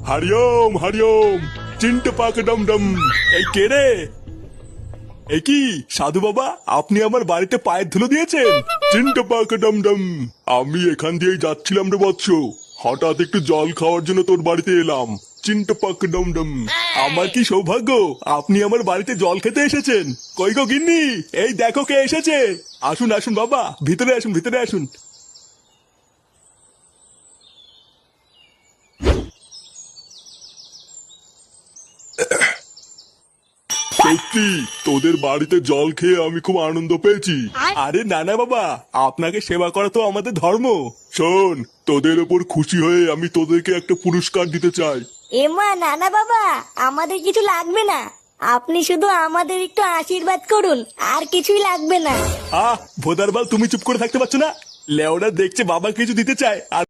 হরিওম হরিওম। চিন্টু পাক ডম ডম। এই কে রে? এ কি সাধু বাবা, আপনি আমার বাড়িতে পায়ের ধুলো দিয়েছেন? চিন্টু পাক ডম ডম। আমি এখান দিয়েই যাচ্ছিলাম রে বৎস, হঠাৎ একটু জল খাওয়ার জন্য তোর বাড়িতে এলাম। চিন্টু পাক ডম ডম। আমার কি সৌভাগ্য, আপনি আমার বাড়িতে জল খেতে এসেছেন। কই গো গিন্নি, এই দেখো কে এসেছে। আসুন আসুন বাবা, ভিতরে আসুন ভিতরে আসুন। সত্যি তোদের বাড়িতে জল খেয়ে আমি খুব আনন্দ পেয়েছি। আরে নানা বাবা, আপনাকে সেবা করা তো আমাদের ধর্ম। শোন, তোদের ওপর খুশি হয়ে আমি তোদেরকে একটা পুরস্কার দিতে চাই। এমা নানা বাবা, আমাদের কিছু লাগবে না। আপনি শুধু আমাদের একটু আশীর্বাদ করুন, আর কিছুই লাগবে না। ভোদারবাল, তুমি চুপ করে থাকতে পারছো না? লেওরা দেখছে বাবা কিছু দিতে চায় আর